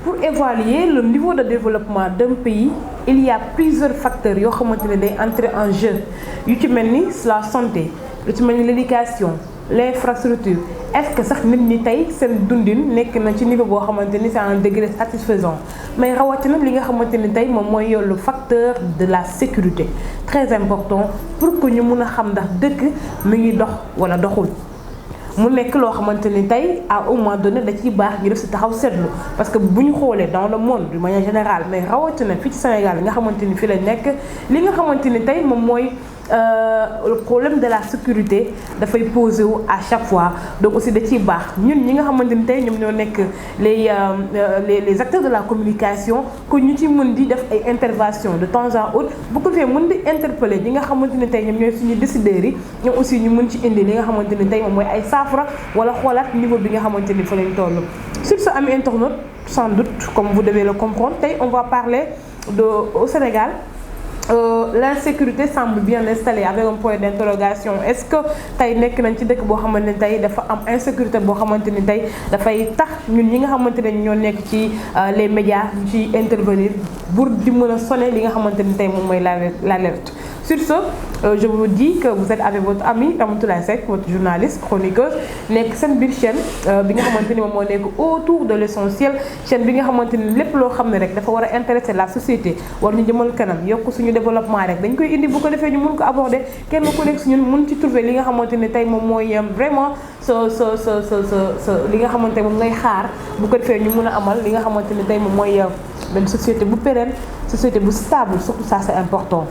pour évaluer le niveau de développement d'un pays il y a plusieurs facteurs yoo xamante ne day entrer en jeu yu ci mel ni la santé lu ci mel ni l'éducation l'infrastructure est-ce que sax nit ñi tey seen dundin nekk na ci niveau boo xamante ni c'est un degré satisfaisant mais rawatina li nga xamante ni tey moom mooy le facteur de la sécurité très important pour que ñu mun a xam ndax dëkk mi ngi dox wala doxul. mu nekk loo xamante ni tey à un moment donné da ciy baax ñu def si taxaw seetlu parce que bu ñu xoolee dans le monde d'une manière générale mais rawatina fii ci Sénégal nga xamante ni fi la nekk li nga xamante ni tey moom mooy le problème de la sécurité dafay posé wu à chaque fois donc aussi da ciy baax ñun ñi nga xamante ni tey ñoom ñoo nekk les acteurs de la communication que ñu ci mën di def ay intervention de temps en autre bu ko defee mën di interpeller ñi nga xamante ni tey ñoom ñooy suñu décideurs yi ñoom aussi ñu mën ci indi li nga xamante ni tey moom mooy ay saafara wala xoolaat niveau bi nga xamante ni fa lañ toll. Sur ce, amis internautes, sans doute comme vous devez le comprendre tey on va parler au Sénégal. L'insécurité semble bien installée avec un point d'interrogation est-ce que tey nekk nañ ci dëkk boo xamante ni tey dafa am insécurité boo xamante ni tey dafay tax ñun ñi nga xamante ne ñoo nekk ci les médias ñu ci intervenir pour di mën a sonner li nga xamante ni tey moom mooy l'alerte. Sur ce, je vous dis que vous êtes avec votre ami Ramatoulaye Seck, votre journaliste chroniqueuse nekk seen biir chaîne bi nga xamante ni moom moo nekk autour de l'essentiel chaîne bi nga xamante ni lépp loo xam ne rek dafa war a intéresser la société war ñu jëmal kanam yokk suñu développement rek dañ koy indi bu ko defee ñu mun ko aborder kenn ku nekk si ñun mun ci trouver li nga xamante ni tey moom mooy vraiment sa li nga xamante moom ngay xaar bu ko defee ñu mun a amal li nga xamante ni tey moom mooy benn société bu pérenne société bu stable surtout ça c'est important.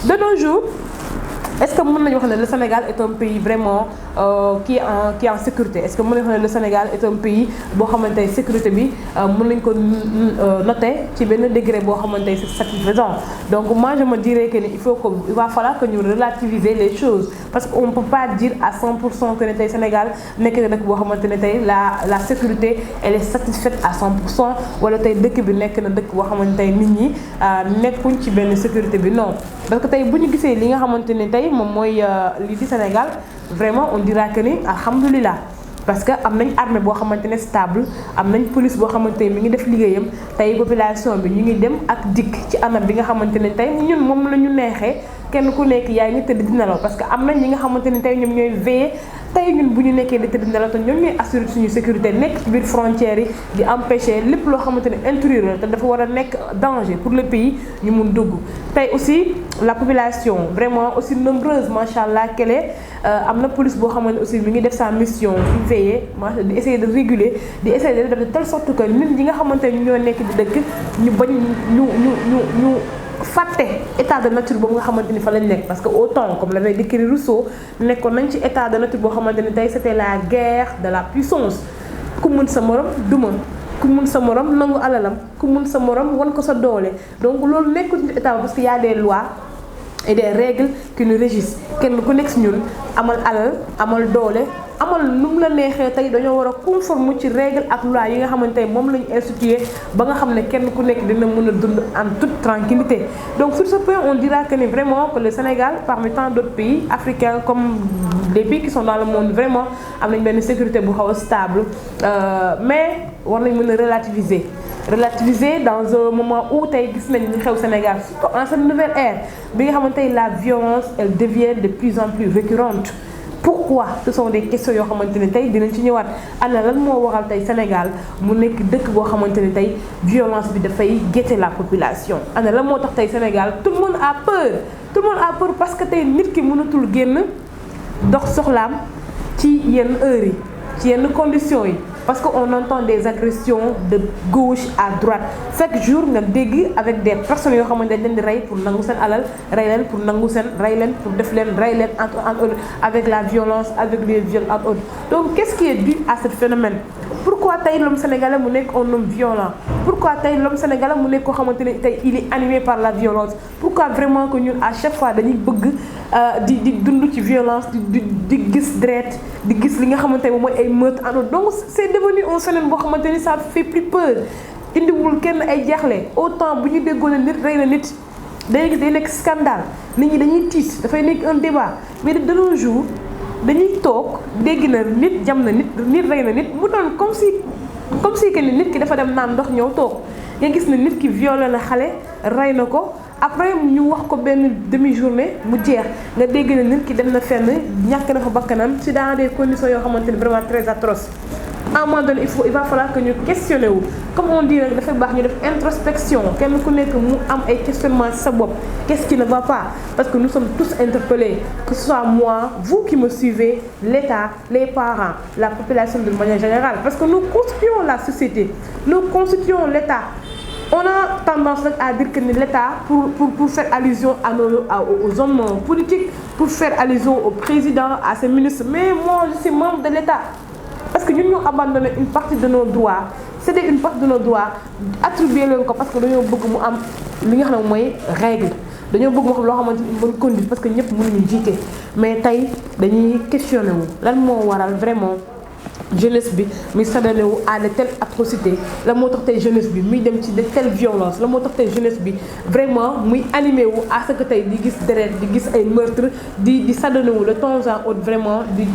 De nos jours, est-ce que mën nañu wax ne le Sénégal est un pays vraiment qui est en sécurité est-ce que mën nañu wax ne le Sénégal est un pays boo xamante ne sécurité bi mën nañu ko noter ci benn degré boo xamante ne c'est satisfaisant donc moi je me dirais que il va falloir que ñu relativiser les choses parce que on peut pas dire à 100% que ne tey Sénégal nekk na dëkk boo xamante ne tey la sécurité elle est satisfaite à 100% wala tey dëkk bi nekk na dëkk boo xamante ne nit ñi nekkuñ ci benn sécurité bi non parce que tey bu ñu gisee li nga xamante ne tey moom mooy lii di Sénégal vraiment on dira que ni alhamdulilah parce que am nañ armée boo xamante ne stable am nañ police boo xamante ne mi ngi def liggéeyam tey population bi ñu ngi dem ak dikk ci anam bi nga xamante ne tey ñun moom la ñu neexee kenn ku nekk yaa ngi tëdd di nelaw parce que am nañ ñi nga xamante ne tey ñoom ñooy veiller tey ñun bu ñu nekkee di tëdd nelaw te ñoom ñooy assurer suñu sécurité nekk ci biir frontières yi di empêcher lépp loo xamante ne intrus la te dafa war a nekk danger pour le pays ñu mun dugg tey aussi la population vraiment aussi nombreuse macha allah qu'elle est am na police boo xamante aussi mi ngi def sa mission di veiller di essayer de réguler di essayer de def de telle sorte que nit ñi nga xamante ne ñoo nekk di dëkk ñu bañ ñu fàtte état de nature boobu nga xamante ni fa lañ nekk parce que autant comme l'avait décrit Rousseau nekkoon nañ ci état de nature boo xamante ni tey c'était la guerre de la puissance ku mën sa morom duma ku mun sa morom nangu alalam ku mun sa morom wan ko sa doole donc loolu nekkul ci état parce que y a des lois et des règles qui nous régissent kenn ku nekk si ñun amal alal amal doole amal nu mu la neexee tey dañoo war a conforme ci règle ak loi yi nga xamante ne moom la ñu institué ba nga xam ne kenn ku nekk dina mën a dund en toute tranquillité donc sur ce point on dira que ni vraiment que le Sénégal parmi tant d'autres pays africains comme les pays qui sont dans le monde vraiment am nañ benn sécurité bu xaw a stable mais war nañ mën a relativiser dans un moment où tey gis nañ ñu xew Sénégal surtout en cette nouvelle ère bi nga xamante ne la violence elle devient de plus en plus récurrente. Pourquoi ce sont des questions yoo xamante ne tey dinañ ci ñëwaat ana lan moo waral tey Sénégal mu nekk dëkk boo xamante ne tey violence bi dafay guetter la population ana lan moo tax tey Sénégal tout le monde a peur parce que tey nit ki mënatul génn dox soxlaam ci yenn heures yi ci yenn conditions yi parce que on entend des agressions de gauche à droite chaque jour nga dégg avec des personnes yoo xamante ne dañ leen di rey pour nangu seen alal rey leen pour nangu seen rey leen pour def leen rey leen entre autres avec la violence avec les viols entre autres donc qu'est-ce qui est dû à ce phénomène pourquoi tey l'homme sénégalais mu nekk un homme violent pourquoi tey l'homme sénégalais mu nekk koo xamante ne tey il est animé par la violence pourquoi vraiment que ñun à chaque fois dañuy bëgg di dund ci violence di gis deret di gis li nga xamante ne moom mooy ay meurtres en donc c'est devenu un phénomène boo xamante ni ça fait plus peur indiwul kenn ay jaaxle autant bu ñu déggoon ne nit rey na nit day gis day nekk scandale nit ñi dañuy tiit dafay nekk un débat mais de nos jours dañuy toog dégg na nit jam na nit rey na nit mu doon comme si comme si que ni nit ki dafa dem naan ndox ñëw toog nga gis ne nit ki violé na xale rey na ko après ñu wax ko benn demi-journée mu jeex nga dégg ne nit ki dem na fenn ñàkk na fa bakkanam ci dans des conditions yoo xamante ni vraiment très atroces. À un moment donné il va falloir que ñu questionné wu comme on dit nag dafay baax ñu def introspection kenn ku nekk mu am ay questionnement ci sa bopp qu'est-ce qui ne va pas parce que nous sommes tous interpellés que ce soit moi vous qui me suivez l'État les parents la population de manière générale parce que nous constituons la société nous constituons l'État. On a tendance à dire que l'État pour faire allusion aux hommes politiques pour faire allusion au président à ses ministres mais moi je suis membre de l'État. Parce que nous avons abandonné une partie de nos droits cédé une partie de nos droits attribuer leen ko parce que dañoo bëgg mu am li nga xam ne mooy règle dañoo bëgg mu xam loo xamante ni une bonne conduite parce que ñëpp mënuñu jiite mais tey dañuy questionné wu lan moo waral vraiment jeunesse bi muy sadane wu à de telles atrocités la moo tax tey jeunesse bi muy dem ci de telles violences la moo tax tey jeunesse bi vraiment muy animé wu à ce que tey di gis deret di gis ay meurtre di sadane wu de temps en autre vraiment di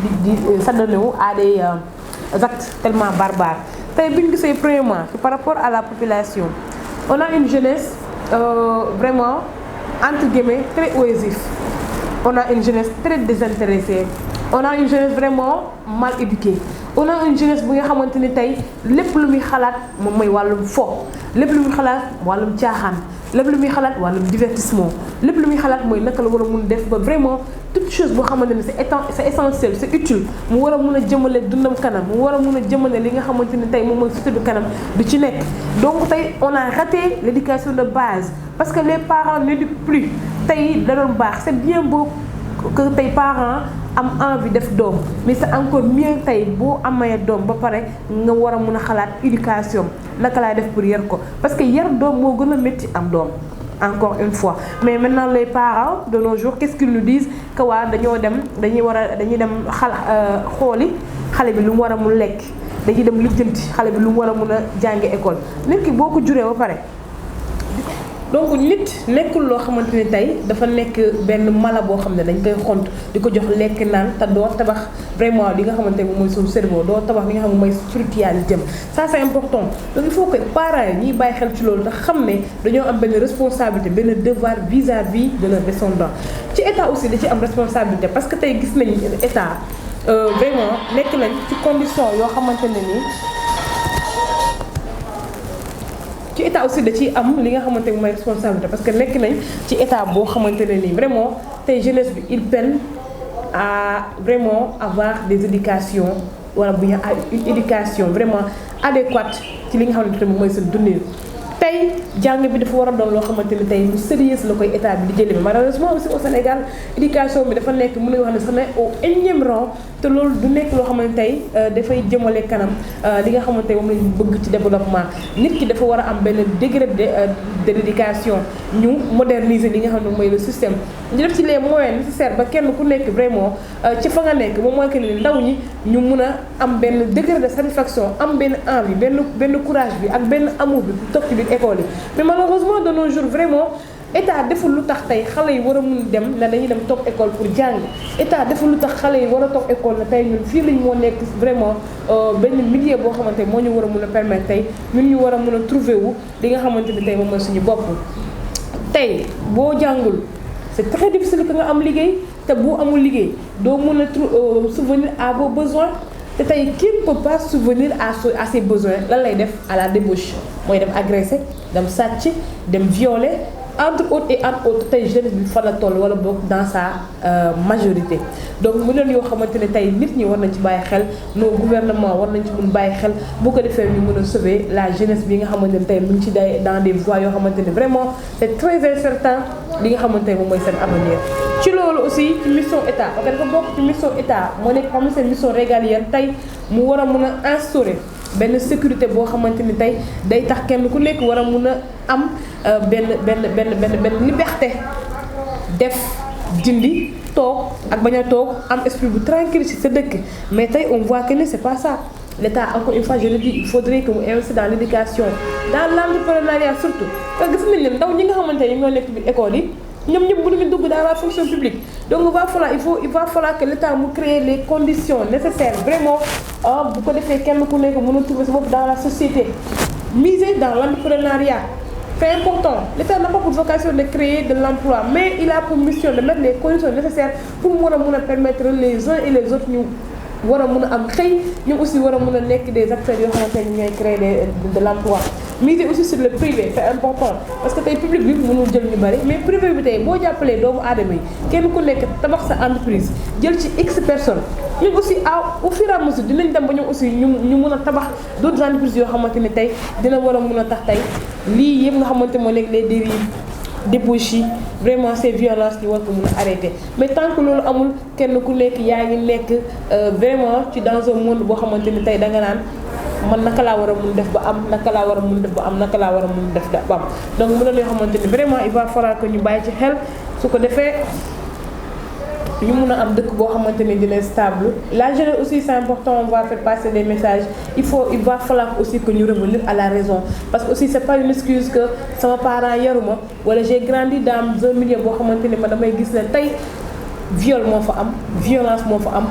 sadane wu à des actes tellement barbares. Tey bi ñu gisee premièrement par rapport à la population on a une jeunesse vraiment entre guillemets très oisive on a une jeunesse très désintéressée on a une jeunesse vraiment mal éduquée on a une jeunesse bu nga xamante ni tey lépp lu muy xalaat moom mooy wàllum fo lépp lu muy xalaat wàllum caaxaan lépp lu muy xalaat wàllum divertissement lépp lu muy xalaat mooy naka la war a mun def ba vraiment toute chose boo xamante ni c'est essentiel c'est utile mu war a mun a jëmale dundam kanam mu war a mun a jëmale li nga xamante ni tey moom mooy surtout du kanam du ci nekk donc tey on a raté l'éducation de base parce que les parents n'éduquent plus tey da doon baax c'est bien beau que tey parents am envie def doom mais c'est encore mieux tey boo amee doom ba pare nga war a mun a xalaat éducation naka laay def pour yar ko parce que yar doom moo gën a métti am doom encore une fois mais maintenant les parents de nos jours qu'est-ce qu'ils nous disent que waa dañuy dem xooli xale bi lu mu war a mun lekk dañuy dem lijjanti xale bi lu mu war a mun a jànge école nit ki boo ko juree ba pare donc nit nekkul loo xamante ni tey dafa nekk benn mala boo xam ne dañ koy xont di ko jox lekk naan te doo tabax vraiment li nga xamante ne mooy suñu cerveau doo tabax li nga xam ne mooy spiritualité ça c'est important donc il faut que parents yi ñuy bàyyi xel ci loolu te xam ne dañoo am benn responsabilité benn devoir vis-à-vis de leurs descendants ci état aussi da ci am responsabilité parce que tey gis nañ état vraiment nekk nañ ci condition yoo xamante ne nii ci état aussi da ciy am li nga xamante ne mooy responsabilité parce que nekk nañ ci état boo xamante ne nii vraiment tey jeunesse bi il peine à vraiment avoir des éducations wala bu ñu une éducation vraiment adéquate ci li nga xamante ne mooy seen dundin tey jàng bi dafa war a doon loo xamante ni tey lu sérieux la koy état bi di jëlee mais malheureusement aussi au Sénégal éducation bi dafa nekk mën nañu wax ne sax ne au énième rang te loolu du nekk loo xamante tey dafay jëmale kanam li nga xamante moom lañu bëgg ci développement nit ki dafa war a am benn degré de l'éducation ñu moderniser li nga xam ne mooy le système ñu def ci les moyens nécessaires ba kenn ku nekk vraiment ci fa nga nekk moom mooy que ni ndaw ñi ñu mun a am benn degré de satisfaction am benn envie benn courage bi ak benn amour bi toog ci biir école yi mais malheureusement de nos jours vraiment état deful lu tax tey xale yi war a mun dem ne dañuy dem toog école pour jàng état deful lu tax xale yi war a toog école na tey ñun fii lañ moo nekk vraiment benn milieu boo xamante moo ñu war a mun a permettre tey ñun ñu war a mun a trouver wu li nga xamante ni tey moom mooy suñu bopp tey boo jàngul c'est très difficile que nga am liggéey te boo amul liggéey doo mun a subvenir à vos besoins te tey qui ne peut pas subvenir à ses besoins lan lay def à la débauche mooy dem agresser dem sàcc dem violer entre autres et entre autres tey jeunesse bi fan la toll wala boog dans sa majorité donc mu doon yoo xamante ne tey nit ñi war nañ ci bàyyi xel nos gouvernements war nañ ci mun bàyyi xel bu ko defee ñu mën a sauver la jeunesse bi nga xamante ne tey mu ngi ci dans des voies yoo xamante ne vraiment c'est très incertain li nga xamante ne moom mooy seen avenir. ci loolu aussi ci mission état parce que dafa bokk ci mission état moo nekk xam seen mission régalienne tey mu war a mun a instaurer benn sécurité boo xamante ni tey day tax kenn ku nekk war a mun a am benn liberté def dindi toog ak bañ a toog am esprit bu tranquille ci sa dëkk mais tey on voit que ne c'est pas ça l'État encore une fois je le dis il faudrait que mu investir dans l'éducation dans l'entrepreneuriat surtout parce que gis nañ ne ndaw ñi nga xamante ne ñoo nekk bi école yi ñoom ñëpp mënuñu dugg dans la fonction publique. Donc il va falloir que l'État mu crée les conditions nécessaires vraiment bu ko defee kenn ku nekk mën a trouver sa bopp dans la société. Miser dans l'entrepreneuriat, c'est important. L'État n'a pas pour vocation de créer de l'emploi, mais il a pour mission de mettre les conditions nécessaires pour mën a permettre les uns et les autres ñu war a mën a am xëy ñu aussi war a mën a nekk des acteurs yoo xamante ni ñooy créer de l'emploi. Miser aussi sur le privé, c'est important parce que tey public bi mënul jël ñu bari mais privé bi tey boo jàppalee doomu aadama yi kenn ku nekk tabax sa entreprise jël ci X personnes ñun aussi au fur et à mesure dinañ dem ba ñoom aussi ñu mën a tabax d'autres entreprises yoo xamante ni tey dina war a mën a tax tey lii yëpp nga xamante moo nekk les dérives débauche vraiment ces violences ñu war ko mën a arrêter mais tant que loolu amul kenn ku nekk yaa ngi nekk vraiment ci dans un monde boo xamante ni tey danga naan man naka laa war a mun def ba am naka laa war a mun def ba am naka laa war a mun def ba am donc mu doon yoo xamante ni vraiment il va falloir que ñu bàyyi ci xel su ko defee ñu mun a am dëkk boo xamante ni dina stable. La jeunesse aussi c'est important, on va faire passer des messages il va falloir aussi que ñu revenir à la raison parce que aussi c'est pas une excuse que sama parent yaruma wala j'ai grandi dans un milieu boo xamante ni ma damay gis ne tey viol moo fa am violence moo fa am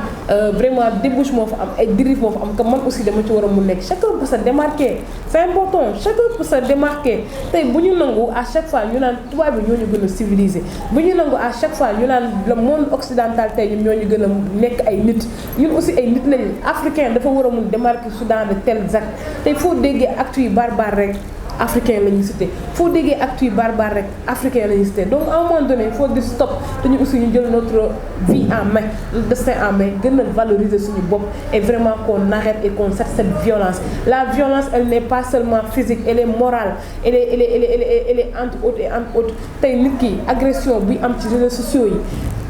vraiment débauche moo fa am ay dérive moo fa am que man aussi dama ci war a mun nekk chacun peut se démarquer c'est important chacun peut se démarquer tey bu ñu nangu à chaque fois ñu naan tubaab bi ñoo ñu gën a civilisé bu ñu nangu à chaque fois ñu naan le monde occidental tey ñun ñoo ñu gën a nekk ay nit ñun aussi ay nit lañu africain dafa war a mun démarquer Soudan de tels actes tey foo déggee actes yu barbare rek africain la ñuy cité foo déggee actes yu barbare rek africain la ñuy cité donc à un moment donné il faut dire stop te ñu aussi ñu jël notre vie en main notre destin en main gën a valoriser suñu bopp et vraiment qu'on arrête et qu'on cesse cette violence. La violence elle n'est pas seulement physique, elle est morale, elle est entre autres et entre autres tey nit ki agression bi am ci réseaux sociaux yi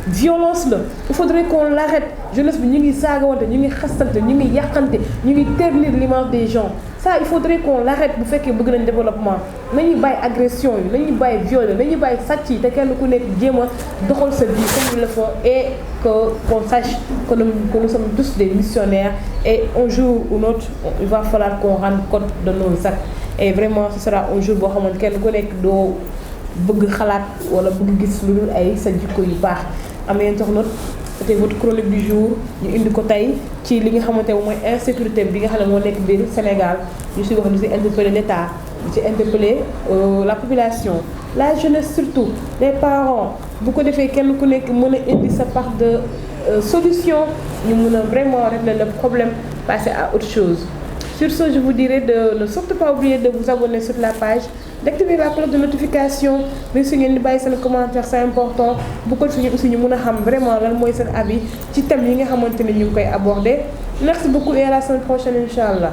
violence la il faudrait qu'on l'arrête. Jeunesse bi ñu ngi saagawante ñu ngi xastante ñu ngi yàqante ñu ngi ternir l'image des gens. Ça il faudrait qu'on l'arrête bu fekkee bëgg nañ développement nañu bàyyi agression yi nañu bàyyi viol yi nañu bàyyi sàcc yi te kenn ku nekk jéem a doxal sa vie comme il le faut et qu'on sache que nous sommes tous des missionnaires et un jour ou l'autre il va falloir qu'on rende compte de nos actes et vraiment ce sera un jour boo xamante kenn ku nekk doo bëgg xalaat wala bëgg gis lu dul ay sa jikko yu baax am na internaute c'était votre chronique du jour ñu indi ko tey ci li nga xamante ne mooy insécurité bi nga xam ne moo nekk biir Sénégal ñu si wax ñu si interpeller l'État ñu si interpeller la population la jeunesse surtout les parents bu ko defee kenn ku nekk mën a indi sa part de solution ñu mën a vraiment régler le problème passer à autre chose. Sur ce, je vous dirais de ne surtout pas oublier de vous abonner sur la page, d'activer la cloche de notification, mais si ngeen di bàyyi seen commentaire c'est important bu ko defee aussi ñu mën a xam vraiment lan mooy seen avis ci thème yi nga xamante ne ñu ngi koy aborder. Merci beaucoup et à la semaine prochaine inch'Allah.